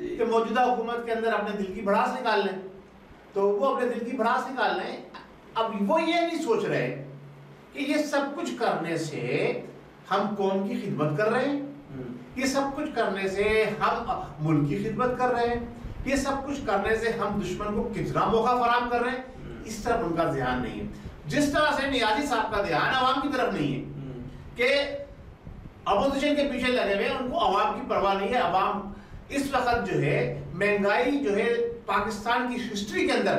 کہ موجودہ حکومت کے اندر اپنے دل کی بھڑاس نکال لیں، تو وہ اپنے دل کی بھڑاس نکال لیں. اب وہ یہ نہیں سوچ رہے کہ یہ سب کچھ کرنے سے ہم قوم کی خدمت کر رہے ہیں، یہ سب کچھ کرنے سے ہم ملک کی خدمت کر رہے ہیں، یہ سب کچھ کرنے سے ہم دشمن کو کتنا موقع فراہم کر رہے ہیں. اس طرف ان کا دھیان نہیں ہے. جس طرح سے نیازی صاحب کا دھیان عوام کی طرف نہیں ہے کہ اپوزیشن کے پیچھے لگے ہوئے، ان کو عوام کی پرواہ نہیں ہے. عوام اس وقت جو ہے مہنگائی جو ہے پاکستان کی ہسٹری کے اندر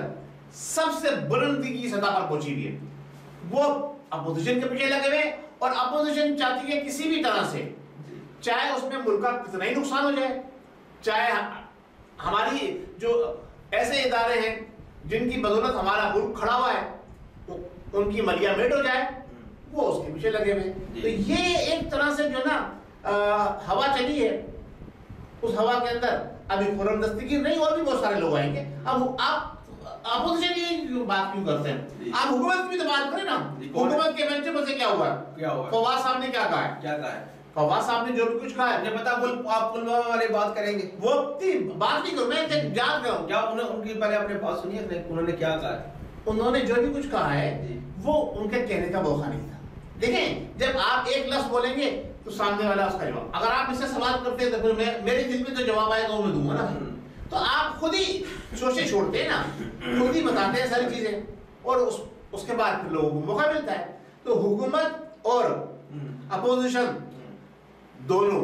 سب سے بلندی کی سطح پر پہنچی ہوئی ہے. وہ اپوزیشن کے پیچھے لگے ہوئے، اور اپوزیشن چاہتی ہے کسی بھی طرح سے، چاہے اس میں ملک کا کتنا ہی نقصان ہو جائے، چاہے ہماری جو ایسے ادارے ہیں جن کی بدولت ہمارا ملک کھڑا ہوا ہے ان کی ملیا میٹ ہو جائے، وہ اس کے پیچھے لگے ہوئے. تو یہ ایک طرح سے جو نا ہوا چلی ہے، اس ہوا کے اندر ابھی خرم دستگیر نہیں، اور بھی بہت سارے لوگ آئیں گے. اب آپ اپوزیشن یہ بات کیوں کرتے ہیں؟ آپ حکومت کی بھی تو بات کریں نا. حکومت کے بینچ پر سے کیا ہوا؟ فواد صاحب نے کیا کہا ہے؟ فواد صاحب نے جو بھی کچھ کہا ہے، مجھے پتا آپ پلوامہ والے بات کریں گے، وہ بات نہیں کروں میں، یاد کروں کیا ان کی پہلے اپنے بات سنیے انہوں نے کیا کہا ہے. انہوں نے جو بھی کچھ کہا ہے وہ ان کے کہنے کا موقع نہیں تھا. دیکھیں جب آپ ایک لفظ بولیں گے تو سامنے والا اس کا جواب، اگر آپ اس سے سوال کرتے ہیں تو پھر میرے دل میں جو جواب آئے گا وہ میں دوں گا نا. تو آپ خود ہی سوچے چھوڑتے ہیں نا، خود ہی بتاتے ہیں ساری چیزیں، اور اس کے بعد پھر لوگوں کو موقع ملتا ہے. تو حکومت اور اپوزیشن دونوں،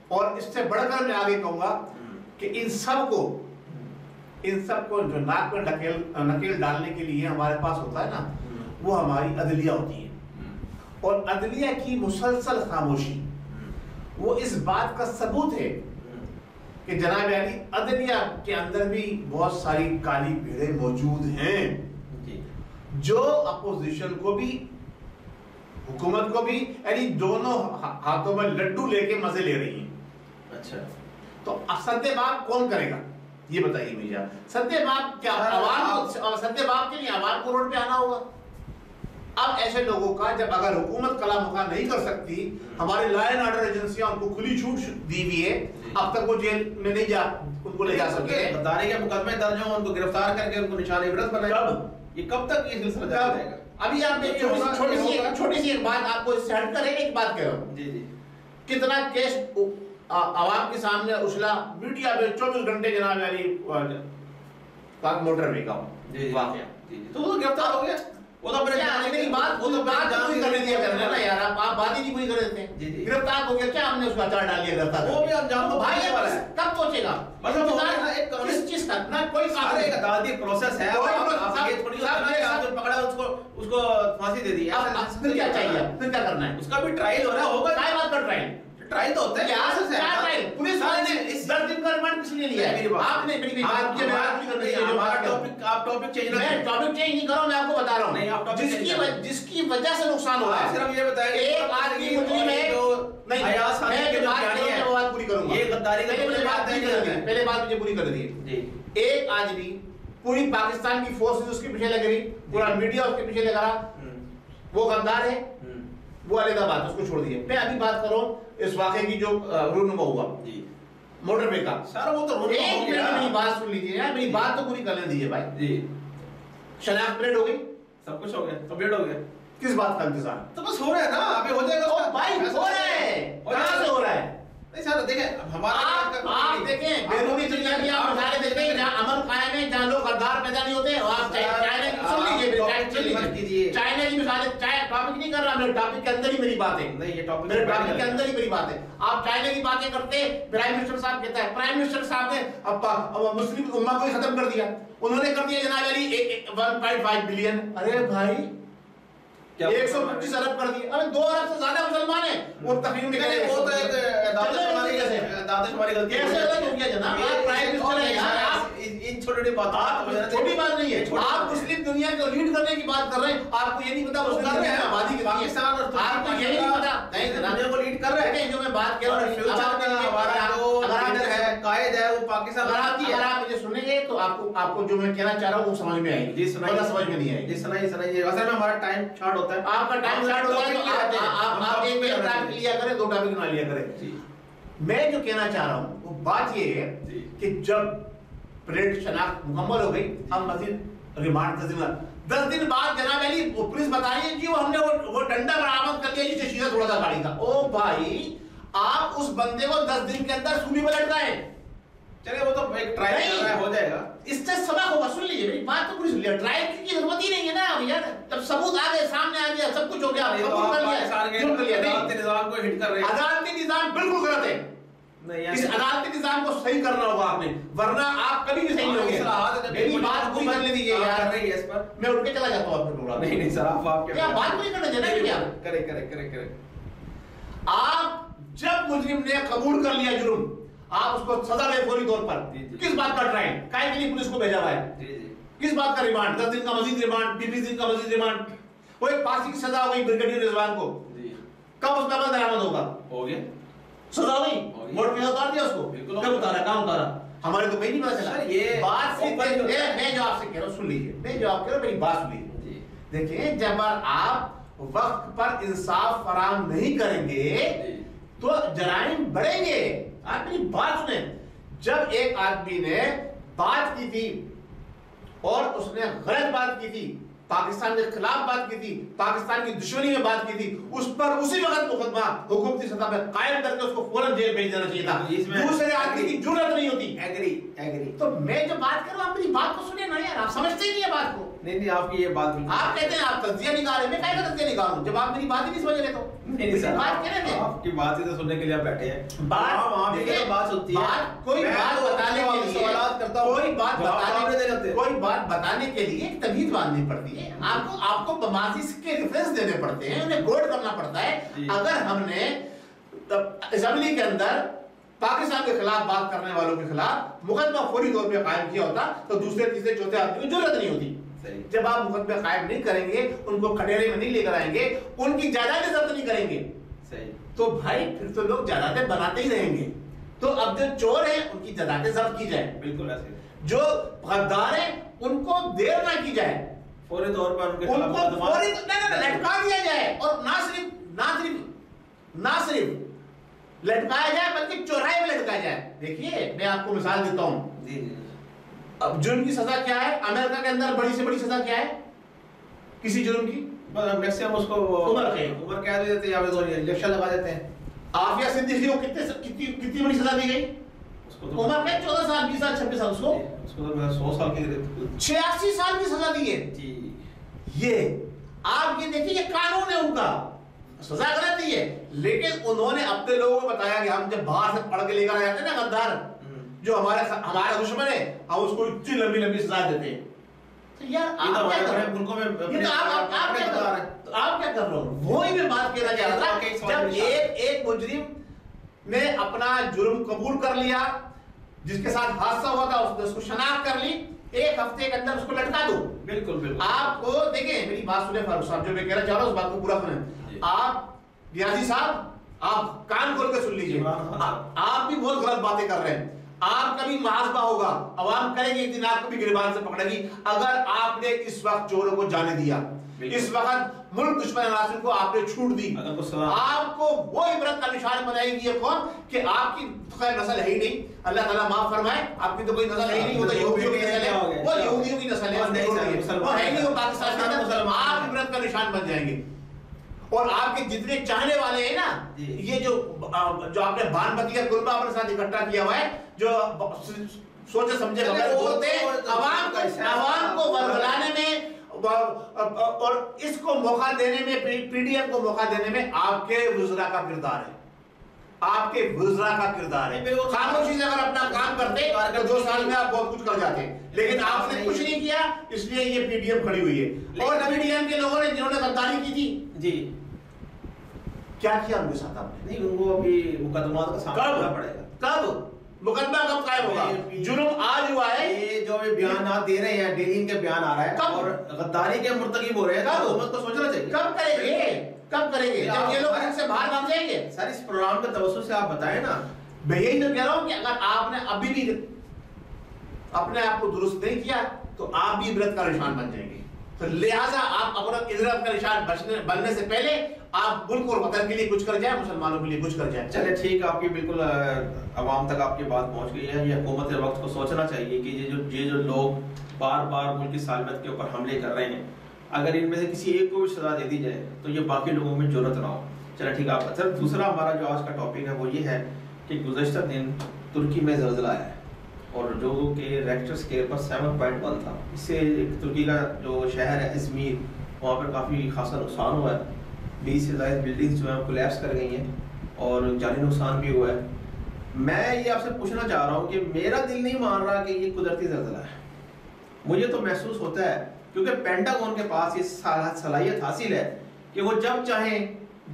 اور اس سے بڑھ کر میں آگے کہوں گا کہ ان سب کو جو ناک پر نکیل ڈالنے کے لیے ہمارے پاس ہوتا ہے نا، وہ ہماری عدلیہ ہوتی ہے. اور عدلیہ کی مسلسل خاموشی وہ اس بات کا ثبوت ہے کہ جناب علی عدلیہ کے اندر بھی بہت ساری کالی بھیڑیں موجود ہیں جو اپوزیشن کو بھی حکومت کو بھی یعنی دونوں ہاتھوں میں لڈو لے کے مزے لے رہی ہیں. اچھا تو سدے باب کون کرے گا یہ بتائیے مجھے. سدے باب کیا عوام، سدے باب کے لیے عوام کو روڈ پہ آنا ہوگا. اب ایسے لوگوں کا جب اگر حکومت کلا مکا نہیں کر سکتی، ہمارے لا اینڈ آرڈر ایجنسیاں ان کو کھلی چھوٹ دی ہوئی ہے، اب تک وہ جیل میں نہیں جا ان کو لے جا سکتے. غداری کے مقدمے درج ہوں، ان کو گرفتار کر کے ان کو نشان عبرت بنائے. یہ کب تک یہ سلسلہ جاری رہے گا؟ ابھی آپ چھوٹی سی ایک بات آپ کو اس سے ہٹ کر ایک بات کہہ رہا ہوں. جی کتنا کیس عوام کے سامنے اچھلا میڈیا میں 24 گھنٹے جناب علی پاک موٹر وے کا واقعہ. تو وہ گرفتار ہو گیا، وہ تو اپنے بات پوری کر دیا کرنا نا یار، آپ بات ہی نہیں پوری کر دیتے ہیں. گرفتار ہو گیا کیا ہم نے اس کا اچار ڈال دیا گرفتار، وہ بھی انجام تو بھائی کب پہنچے گا؟ کس چیز کا نہ کوئی سارے ایک عدالتی پروسیس ہے، یہ تھوڑی آپ جو پکڑا اس کو پھانسی دے دی. پھر کیا چاہیے، پھر کیا کرنا ہے؟ اس کا بھی ٹرائل ہو رہا ہوگا. کیا بات کا ٹرائل؟ ٹرائل تو ہوتا ہے، پولیس والے نے اس 10 دن کا ریمانڈ کس لیے لیا ہے؟ آپ نے میری بات مجھے بات نہیں کرنی ہے. آپ ٹاپک چینج نہ کریں. ٹاپک چینج نہیں کرو، میں آپ کو بتا رہا ہوں جس کی وجہ سے نقصان ہو رہا ہے. صرف یہ بتائیں ایک آدمی مجرم ہے، نہیں میں جو بات پوری کروں گا، یہ غداری کا پہلے بات مجھے پوری کر دیجیے. ایک آدمی پوری پاکستان کی فورسز اس کے پیچھے لگ رہی، پورا میڈیا اس کے پیچھے لگا رہا، وہ غدار ہے، وہ علیحدہ بات، اس کو چھوڑ دیے. میں ابھی بات کروں اس واقعے کی جو رونما ہوا موٹر وے کا. سارا وہ تو ایک منٹ میری بات سن لیجیے یار، میری بات تو پوری کرنے دیجیے بھائی. جی شناخت پلیٹ ہو گئی، سب کچھ ہو گیا، کمپلیٹ ہو گیا. کس بات کا انتظار؟ تو بس ہو رہا ہے نا، ابھی ہو جائے گا بھائی. ہو رہا ہے، کہاں سے ہو رہا ہے؟ نہیں سر دیکھیں ہمارا آپ دیکھیں بیرونی دنیا کی آپ مثالیں دیکھیں کہ جہاں امن قائم ہے، جہاں لوگ غدار پیدا نہیں ہوتے. آپ چائنا کی سن لیجیے، چائنا کی مثالیں. ٹاپک نہیں کر رہا میں، ٹاپک کے اندر ہی میری بات ہے. نہیں یہ ٹاپک میرے ٹاپک کے اندر ہی میری بات ہے. آپ چائنا کی باتیں کرتے، پرائم منسٹر صاحب کہتا ہے پرائم منسٹر صاحب نے مسلم امہ کو ہی ختم کر دیا. انہوں نے کر دیا جناب علی 1.5 بلین. ارے بھائی 125 ارب کر دیے. ابھی 2 ارب سے زیادہ مسلمان ہیں، اور تقریباً وہ تو ایک دادش ہماری غلطی کیسے غلط ہو گیا جناب؟ آپ پرائم منسٹر ہیں یار، ان چھوٹی باتیں چھوٹی بات نہیں ہے. آپ مسلم دنیا کو لیڈ کرنے کی بات کر رہے ہیں، آپ کو یہ نہیں پتا مسلم دنیا میں آبادی کتنی ہے؟ پاکستان اور آپ کو یہ نہیں پتا. نہیں جناب کو لیڈ کر رہے ہیں. جو میں بات کر رہا ہوں فیوچر میں ہمارا جو لیڈر ہے، قائد ہے، وہ پاکستان اگر آپ مجھے سنیں گے تو آپ کو جو میں کہنا چاہ رہا ہوں وہ سمجھ میں آئے گی. جی سنائیے. سمجھ میں نہیں آئے گی. جی سنائیے. اصل میں ہمارا ٹائم شارٹ ہوتا ہے. آپ کا ٹائم شارٹ ہوتا ہے تو آپ ایک ٹاپک لیا کریں، 2 ٹاپک نہ لیا کریں. میں جو کہنا چاہ رہا ہوں وہ بات یہ ہے کہ جب پریڈ شناخت مکمل ہو گئی اب مزید ریمانڈ 10 دن بعد جناب علی پولیس بتا رہی ہے جی ہم نے وہ ڈنڈا برآمد کر لیا جس سے شیشہ تھوڑا سا گاڑی کا. او بھائی آپ اس بندے کو 10 دن کے اندر سولی میں لٹکائیں. چلے وہ تو ایک ٹرائی کر رہا ہے, ہو جائے گا. اس سے سبق ہوگا. سن لیجیے میری بات تو پوری سن لیجیے. ٹرائی کی ضرورت ہی نہیں ہے نا یار. جب ثبوت آ گئے سامنے آ گیا سب کچھ ہو گیا قبول کر لیا. عدالتی نظام کو ہٹ کر رہے ہیں. عدالتی نظام بالکل غلط ہے. اس عدالتی نظام کو صحیح کرنا ہوگا آپ نے, ورنہ آپ کبھی بھی صحیح نہیں ہوگے. میری بات پوری کر لیجیے یار. میں اٹھ کے چلا جاتا ہوں اپنے پروگرام. نہیں سر آپ کیا بات پوری کرنا چاہتے ہیں کیا کرے. آپ جب مجرم نے قبول کر لیا جرم آپ اس کو سزا دیں فوری طور پر. کس بات کا ٹرائل کائے کے لیے پولیس کو بھیجا ہوا ہے؟ کس بات کا ریمانڈ؟ 10 دن کا مزید ریمانڈ, 20 دن کا مزید ریمانڈ. وہ ایک پانسی کی سزا ہو گئی بریگیڈیئر رضوان کو. کب اس کا عمل درآمد ہوگا؟ ہو گیا سزا ہو گئی. موٹ میں اتار دیا اس کو. کب اتارا کہاں اتارا ہمارے تو کہیں نہیں پتا چلا. یہ بات میں جو آپ سے کہہ رہا ہوں سن لیجیے. میں جو آپ کہہ رہا ہوں میری بات سن لیجیے. دیکھیں جب آپ وقت پر انصاف فراہم نہیں کریں گے تو جرائم بڑھیں گے. آپ میری بات سنیں. جب ایک آدمی نے بات کی تھی اور اس نے غلط بات کی تھی, پاکستان کے خلاف بات کی تھی, پاکستان کی دشمنی میں بات کی تھی, اس پر اسی وقت مقدمہ حکومتی سطح پہ قائم کر کے اس کو فوراً جیل بھیج دینا چاہیے تھا. دوسرے آدمی کی جرأت نہیں ہوتی. ایگری. تو میں جو بات کر رہا ہوں آپ میری بات کو سنیں نا یار. آپ سمجھتے ہی نہیں ہے بات کو. نہیں آپ کی یہ بات آپ کہتے ہیں آپ تجزیہ نکالے. میں کہہ کر تجزیہ نکالوں جب آپ میری بات ہی نہیں سمجھ رہے تو. نہیں سر آپ کی بات ہی تو سننے کے لیے بیٹھے ہیں. بات سنتی ہے. کوئی بات بتانے کے لیے کوئی بات بتانے کے لیے ایک تمیز باندھنی پڑتی ہے. آپ کو بمازی کے ریفرنس دینے پڑتے ہیں, انہیں کوٹ کرنا پڑتا ہے. اگر ہم نے اسمبلی کے اندر پاکستان کے خلاف بات کرنے والوں کے خلاف مقدمہ فوری طور پہ قائم کیا ہوتا تو دوسرے تیسرے چوتھے آدمی کو ضرورت نہیں ہوتی. جب آپ مقدمے قائم نہیں کریں گے, ان کو کٹہرے میں نہیں لے کر آئیں گے, ان کی جائیدادیں ضبط نہیں کریں گے تو بھائی پھر تو لوگ جائیدادیں بناتے ہی رہیں گے. تو اب جو چور ہیں ان کی جائیدادیں ضبط کی جائے. بالکل ایسے. جو غدار ہیں ان کو دیر نہ کی جائے, فوری طور پر ان کو فوری لٹکا دیا جائے. اور نہ صرف لٹکایا جائے بلکہ چوراہے میں لٹکایا جائے. دیکھیے میں آپ کو مثال دیتا ہوں. اب جرم کی سزا کیا ہے امریکہ کے اندر؟ بڑی سے بڑی سزا کیا ہے کسی جرم کی؟ میکسیمم اس کو عمر قید دے دیتے ہیں یا پھر انجیکشن لگا دیتے ہیں. عافیہ صدیقی کو کتنی بڑی سزا دی گئی؟ عمر قید 14 سال 20 سال 26 سال. اس کو 100 سال کی 86 سال کی سزا دی ہے. یہ آپ یہ دیکھیں یہ قانون ہے ان کا, سزا غلط دی ہے. لیکن انہوں نے اپنے لوگوں کو بتایا کہ ہم جب باہر سے پڑھ کے لے کر آ جاتے ہیں نا غدار جو ہمارا دشمن ہے, ہم اس کو اتنی لمبی لمبی سزا دیتے ہیں. تو یار آپ کیا کر رہے ہو؟ وہی میں بات کہنا چاہ رہا تھا. جب ایک مجرم نے اپنا جرم قبول کر لیا, جس کے ساتھ حادثہ ہوا تھا اس نے اس کو شناخت کر لی, 1 ہفتے کے اندر اس کو لٹکا دو. بالکل. آپ کو دیکھیں میری بات سنیں فاروق صاحب, جو میں کہنا چاہ رہا ہوں اس بات کو پورا سنیں. آپ ریاضی صاحب آپ کان کھول کے سن لیجئے. آپ بھی بہت غلط باتیں کر رہے ہیں. آپ کا بھی محاسبہ ہوگا, عوام کرے گی, ایک دن آپ کو بھی گریبان سے پکڑے گی اگر آپ نے اس وقت چوروں کو جانے دیا, اس وقت ملک دشمن عناصر کو آپ نے چھوٹ دی. آپ کو وہ عبرت کا نشان بنائے گی یہ قوم کہ آپ کی خیر نسل ہے ہی نہیں. اللہ تعالیٰ معاف فرمائے, آپ کی تو کوئی نسل ہے ہی نہیں. وہ تو یہودیوں کی نسل ہے, وہ یہودیوں کی نسل ہے, وہ ہے نہیں, وہ پاکستان کے اندر آپ عبرت کا نشان بن جائیں گے. اور آپ کے جتنے چاہنے والے ہیں نا, یہ جو آپ نے بان بتی کا گروپ اپنے ساتھ اکٹھا کیا ہوا ہے, جو سوچے سمجھے بغیر بولتے ہیں عوام کو ورگلانے میں اور اس کو موقع دینے میں, پی ڈی ایم کو موقع دینے میں آپ کے وزراء کا کردار ہے. آپ کے وزراء کا کردار ہے. خاموشی سے اگر اپنا کام کرتے تو 2 سال میں آپ بہت کچھ کر جاتے, لیکن آپ نے کچھ نہیں کیا, اس لیے یہ پی ڈی ایم کھڑی ہوئی ہے. اور پی ڈی ایم کے لوگوں نے جنہوں نے غداری کی تھی, جی کیا کیا ان کے ساتھ آپ نے؟ نہیں, ان کو ابھی مقدمات کا سامنا کرنا پڑے گا. کب مقدمہ کب قائم ہوگا؟ جرم آج ہوا ہے. یہ جو ابھی بیانات دے رہے ہیں, ڈیلنگ کے بیان آ رہا ہے اور غداری کے مرتکب ہو رہے ہیں, حکومت کو سوچنا چاہیے. کب کریں گے جب یہ لوگ ان سے باہر بھاگ جائیں گے؟ سر اس پروگرام کے توسط سے آپ بتائیں نا. میں یہی تو کہہ رہا ہوں کہ اگر آپ نے ابھی بھی اپنے آپ کو درست نہیں کیا تو آپ بھی عبرت کا نشان بن جائیں گے. تو لہٰذا آپ اپنا عزت کا نشان بننے سے پہلے آپ ملک اور وطن کے لیے کچھ کر جائیں، مسلمانوں کے لیے کچھ کر جائیں. چلے ٹھیک ہے، آپ کی بالکل عوام تک آپ کی بات پہنچ گئی ہے. یہ حکومت وقت کو سوچنا چاہیے کہ یہ جو لوگ بار بار ملک کی سالمیت کے اوپر حملے کر رہے ہیں، اگر ان میں سے کسی ایک کو بھی سزا دے دی جائے تو یہ باقی لوگوں میں جرأت نہ ہو. چلے ٹھیک ہے. آپ سر دوسرا ہمارا جو آج کا ٹاپک ہے وہ یہ ہے کہ گزشتہ دن ترکی میں زلزلہ آیا ہے، اور جو کہ ریکٹر اسکیل پر 7.1 تھا. اس سے ترکی کا جو شہر ہے ازمیر، وہاں پر کافی خاصا نقصان ہوا ہے. 20 سے زائد بلڈنگز جو ہیں کولیپس کر گئی ہیں اور جانی نقصان بھی ہوا ہے. میں یہ آپ سے پوچھنا چاہ رہا ہوں کہ میرا دل نہیں مان رہا کہ یہ قدرتی زلزلہ ہے. مجھے تو محسوس ہوتا ہے کیونکہ پینٹاگون کے پاس یہ صلاحیت حاصل ہے کہ وہ جب چاہیں،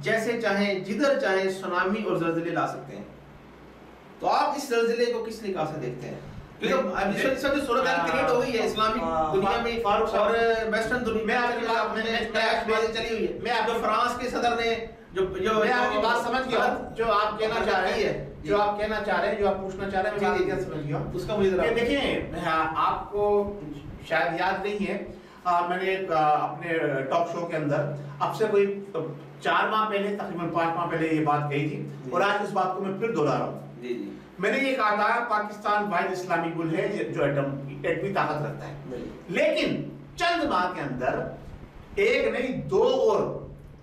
جیسے چاہیں، جدھر چاہیں سونامی اور زلزلے لا سکتے ہیں. تو آپ اس زلزلے کو کس نگاہ سے دیکھتے ہیں؟ کیونکہ جو صورتحال کریٹ ہو گئی ہے اسلامی دنیا میں اور ویسٹرن دنیا میں چلی ہوئی ہے. میں آپ جو فرانس کے صدر نے میں آپ کی بات سمجھ گیا ہوں، جو آپ کہنا چاہ رہے ہیں، جو آپ کہنا چاہ رہے ہیں، جو آپ پوچھنا چاہ رہے ہیں، میں آپ کی بات سمجھ گیا ہوں. اس کا مجھے ذرا دیکھیں، آپ کو شاید یاد نہیں ہے، میں نے اپنے ٹاک شو کے اندر اب سے کوئی 4 ماہ پہلے، تقریباً 5 ماہ پہلے یہ بات کہی تھی، اور آج اس بات کو میں پھر دوہرا رہا ہوں. میں نے یہ کہا تھا پاکستان واحد اسلامی ملک ہے جو ایٹمی طاقت رکھتا ہے، لیکن چند ماہ کے اندر 1 نہیں 2 اور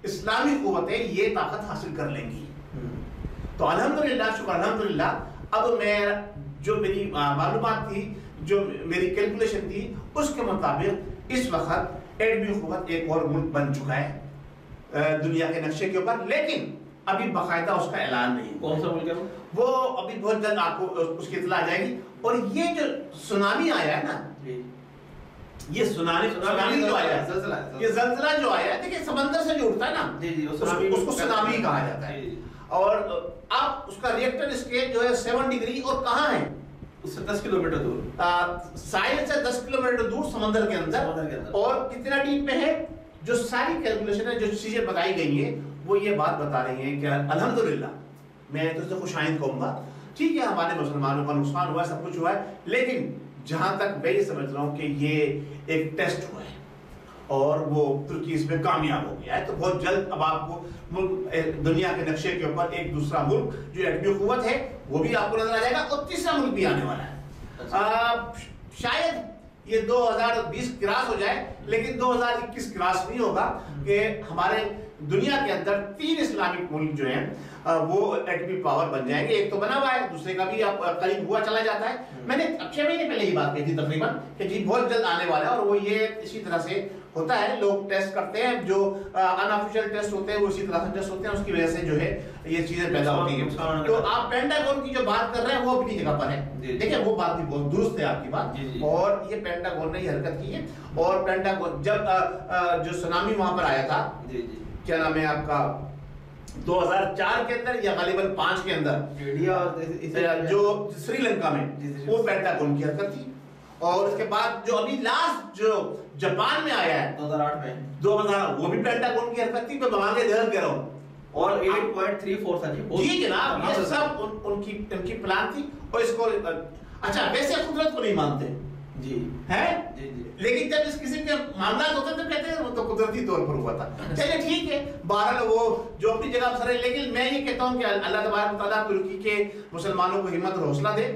اسلامی قوتیں یہ طاقت حاصل کر لیں گی. تو الحمدللہ، شکر الحمدللہ، اب میں جو میری معلومات تھی، جو میری کیلکولیشن تھی، اس کے مطابق اس وقت ایٹمی قوت ایک اور ملک بن چکا ہے دنیا کے نقشے کے اوپر، لیکن ابھی باقاعدہ اس کا اعلان نہیں. کون سا ملک ہے وہ ابھی بہت جلد آپ کو اس کی اطلاع آ جائے گی. اور یہ جو سونامی آیا ہے نا، یہ سونامی جو آیا ہے، یہ زلزلہ جو آیا ہے، دیکھیں سمندر سے جو اٹھتا ہے نا، اس کو سونامی کہا جاتا ہے. اور اب اس کا ریئکٹر اسکیل جو ہے 7 ڈگری، اور کہاں ہے؟ اس سے 10 کلومیٹر دور، ساحل سے 10 کلومیٹر دور سمندر کے اندر. اور کتنا ڈیپ پہ ہے؟ جو ساری کیلکولیشن ہے، جو چیزیں بتائی گئی ہیں، وہ یہ بات بتا رہی ہیں کہ الحمدللہ، میں تو اسے خوش آئند کہوں گا. ٹھیک ہے، ہمارے مسلمانوں کا نقصان ہوا ہے، سب کچھ ہوا ہے، لیکن جہاں تک میں یہ سمجھ رہا ہوں کہ یہ ایک ٹیسٹ ہوا ہے اور وہ ترکی اس میں کامیاب ہو گیا ہے. تو بہت جلد اب آپ کو ملک دنیا کے نقشے کے اوپر ایک دوسرا ملک جو ایٹمی قوت ہے وہ بھی آپ کو نظر آ جائے گا، اور تیسرا ملک بھی آنے والا ہے. شاید یہ 2020 کراس ہو جائے، لیکن 2021 کراس نہیں ہوگا کہ ہمارے دنیا کے اندر 3 اسلامک ملک جو ہیں وہ ایٹمی پاور بن جائیں گے. ایک تو بنا ہوا ہے، دوسرے کا بھی قریب ہوا چلا جاتا ہے. میں نے 6 مہینے پہلے یہ بات کہی تھی تقریباً کہ جی بہت جلد آنے والا ہے. اور وہ یہ اسی طرح سے ہوتا ہے، لوگ ٹیسٹ کرتے ہیں، جو ان آفیشیل ٹیسٹ ہوتے ہیں وہ اسی طرح سے ٹیسٹ ہوتے ہیں، اس کی وجہ سے جو ہے یہ چیزیں پیدا ہوتی ہیں. تو آپ پینٹاگون کی جو بات کر رہے ہیں وہ اپنی جگہ پر ہے. دیکھیں وہ بات بھی بہت درست ہے آپ کی بات، اور یہ پینٹاگون نے یہ حرکت کی ہے. اور پینٹاگون جب جو سونامی وہاں پر آیا تھا، کیا نام ہے آپ کا، 2004 کے اندر یا غالباً 5 کے اندر، جو سری لنکا میں، وہ پینٹاگون کی حرکت تھی. اور اس کے بعد جو ابھی لاسٹ جو جاپان میں آیا ہے 2008 میں، 2000، وہ بھی پینٹاگون کی حرکت تھی. میں بمانگے دہل کہہ رہا ہوں. اور 8.34 تھا جی جناب، یہ سب ان کی پلان تھی. اور اس کو اچھا، ویسے قدرت کو نہیں مانتے جی ہے، جی جی، لیکن جب اس قسم کے معاملات ہوتے تو کہتے ہیں وہ تو قدرتی طور پر ہوا تھا. چلیے ٹھیک ہے، بہرحال وہ جو اپنی جگہ پر ہے. لیکن میں یہ کہتا ہوں کہ اللہ تبارک و تعالیٰ ترکی کے مسلمانوں کو ہمت اور حوصلہ دے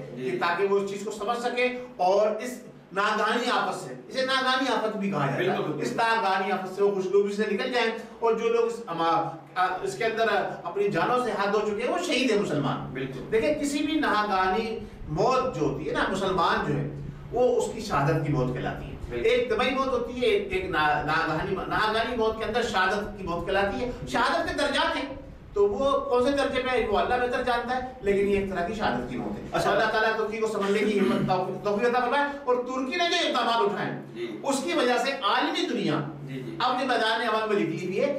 تاکہ وہ اس چیز کو سمجھ سکے، اور اس ناگہانی آفت سے، اسے ناگہانی آفت بھی کہا جاتا ہے، اس ناگہانی آفت سے وہ خوشگوبی سے نکل جائیں. اور جو لوگ اس کے اندر اپنی جانوں سے ہاتھ دھو چکے ہیں وہ شہید ہیں مسلمان. دیکھیں کسی بھی ناگہانی موت جو ہوتی ہے نا، مسلمان جو ہے وہ اس کی شہادت کی موت کہلاتی ہے. ایک طبعی موت ہوتی ہے، ایک ناگہانی موت کے اندر شہادت کی موت کہلاتی ہے. شہادت کے درجات ہیں، تو وہ کون سے درجے پہ وہ اللہ بہتر جانتا ہے، لیکن یہ ایک طرح کی شہادت کی موت ہے. اچھا، اللہ تعالیٰ ترکی کو سمجھنے کی ہمت توفیق عطا فرمائے. اور ترکی نے جو اقدامات اٹھائے اس کی وجہ سے عالمی دنیا اپنے میدان عمل میں نکلی ہوئی ہے.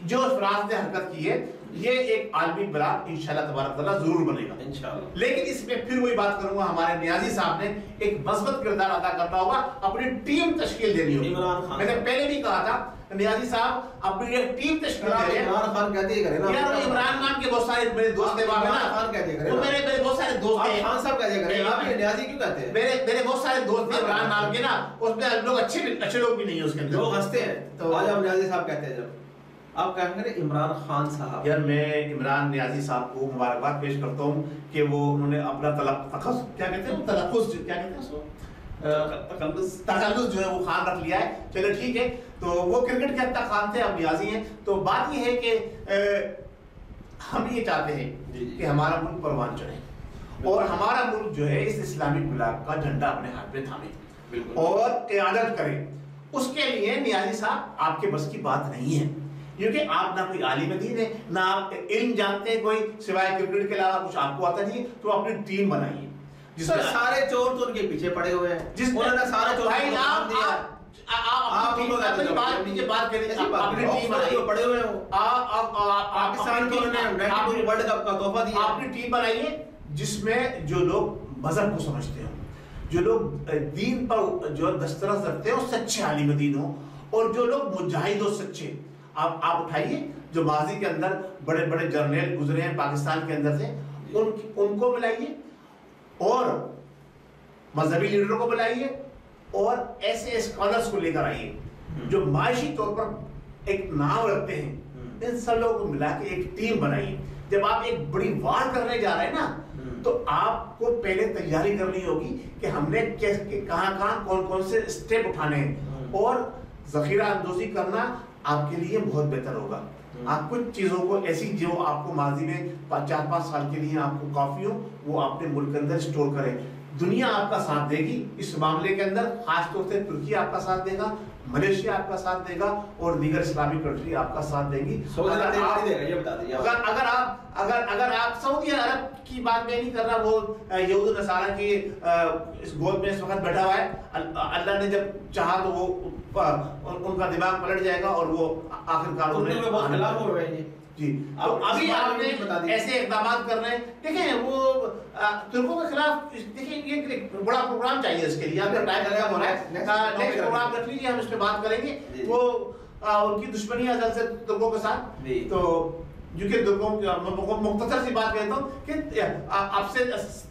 جو افراد نے حرکت کی ہے یہ ایک عالمی بلاک انشاءاللہ تبارک تعالیٰ ضرور بنے گا انشاءاللہ. لیکن اس میں پھر وہی بات کروں گا، ہمارے نیازی صاحب نے ایک مثبت کردار ادا کرنا ہوگا، اپنی ٹیم تشکیل دینی ہوگی. میں نے پہلے بھی کہا تھا نیازی صاحب اپنی ایک ٹیم تشکیل دے رہے ہیں. عمران خان کہتے ہی کرے نا یار عمران خان کے بہت سارے میرے دوست ہیں، عمران خان کہتے کرے وہ میرے بہت سارے دوست ہیں. خان صاحب کہتے کرے، آپ یہ نیازی کیوں کہتے ہیں؟ میرے بہت سارے دوست ہیں عمران نام کے نا، اس میں لوگ اچھے لوگ بھی نہیں ہیں اس کے اندر، لوگ ہنستے ہیں. تو آج آپ نیازی صاحب کہتے ہیں، جب آپ کہیں گے عمران خان صاحب. یار میں عمران نیازی صاحب کو مبارکباد پیش کرتا ہوں کہ وہ انہوں نے اپنا تلفظ جو ہے وہ خان رکھ لیا ہے. چلو ٹھیک ہے، تو وہ کرکٹ کے حد تک خان تھے، اب نیازی ہیں. تو بات یہ ہے کہ ہم یہ چاہتے ہیں کہ ہمارا ملک پروان چڑھے اور ہمارا ملک جو ہے اس اسلامی بلاک کا جھنڈا اپنے ہاتھ میں تھامے اور قیادت کرے. اس کے لیے نیازی صاحب آپ کے بس کی بات نہیں ہے، کیونکہ آپ نہ کوئی عالم دین ہے، نہ آپ علم جانتے ہیں کوئی سوائے کرکٹ کے علاوہ کچھ آپ کو آتا نہیں. تو اپنی ٹیم بنائیے جس میں سارے چور تو ان کے پیچھے پڑے ہوئے ہیں، انہوں نے سارے چور اپنی ٹیم بنائیے جس میں جو لوگ مذہب کو سمجھتے ہوں، جو لوگ دین پر جو دسترس رکھتے ہیں وہ سچے عالم دین ہوں، اور جو لوگ مجاہد و سچے آپ اٹھائیے. جو ماضی کے اندر بڑے بڑے جرنیل گزرے ہیں پاکستان کے اندر سے، ان کو بلائیے اور مذہبی لیڈروں کو بلائیے اور ایسے اسکالرز کو لے کر آئیے جو معاشی طور پر ایک نام رکھتے ہیں. ان سب لوگوں کو ملا کے ایک ٹیم بنائیے. جب آپ ایک بڑی وار کرنے جا رہے ہیں نا، تو آپ کو پہلے تیاری کرنی ہوگی کہ ہم نے کہاں کون سے اسٹیپ اٹھانے ہیں، اور ذخیرہ اندوزی کرنا آپ کے لیے بہت بہتر ہوگا. آپ کچھ چیزوں کو ایسی جو آپ کو ماضی میں 4-5 سال کے لیے آپ کو کافی ہو، وہ اپنے ملک کے اندر اسٹور کریں. دنیا آپ کا ساتھ دے گی اس معاملے کے اندر، خاص طور سے ترکی آپ کا ساتھ دے گا، ملیشیا آپ کا ساتھ دے گا، اور دیگر اسلامی کنٹری آپ کا ساتھ دیں گی. اگر آپ سعودی عرب کی بات میں نہیں کر رہا، وہ یہود نصارہ کی اس گود میں اس وقت بیٹھا ہوا ہے. اللہ نے جب چاہا تو وہ ان کا دماغ پلٹ جائے گا اور وہ آخرکار جی. تو ابھی آپ نے ایسے اقدامات کر رہے ہیں. دیکھیں وہ ترکوں کے خلاف، دیکھیں یہ ایک بڑا پروگرام چاہیے اس کے لیے. آپ کا ٹائم ختم ہو رہا ہے، نیکسٹ پروگرام رکھ لیجیے، ہم اس پہ بات کریں گے. وہ ان کی دشمنی ازل سے ترکوں کے ساتھ، تو مختصر سی بات کہتا ہوں کہ اب سے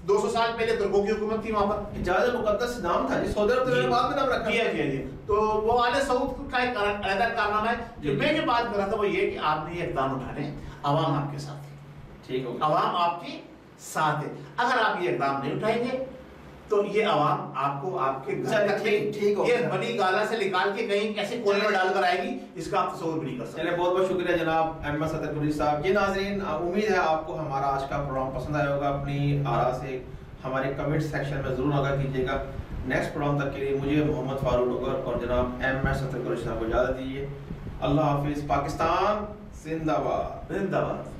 200 سال پہلے ترکوں کی حکومت تھی وہاں پر. حجاز مقدس نام تھا جی، سعودی عرب نے بعد میں نام رکھا. جی. تو وہ آل سعود کا ایک علیحدہ کارنامہ ہے. جو میں جو بات کر رہا تھا وہ یہ کہ آپ نے یہ اقدام اٹھانے، عوام آپ کے ساتھ ہے. ٹھیک ہے، عوام آپ کے ساتھ ہے. اگر آپ یہ اقدام نہیں اٹھائیں گے تو یہ عوام آپ کو آپ کے گھر تک یہ بنی گالا سے نکال کے کہیں ایسے کونے میں ڈال کر آئے گی، اس کا آپ تصور بھی نہیں کر سکتے. چلے بہت بہت شکریہ جناب احمد صدر قریشی صاحب. یہ ناظرین، امید ہے آپ کو ہمارا آج کا پروگرام پسند آیا ہوگا. اپنی آراء سے ہمارے کمنٹ سیکشن میں ضرور آگاہ کیجیے گا. نیکسٹ پروگرام تک کے لیے مجھے محمد فاروق ڈوگر اور جناب احمد صدر قریشی صاحب کو اجازت دیجیے. اللہ حافظ. پاکستان زندہ باد.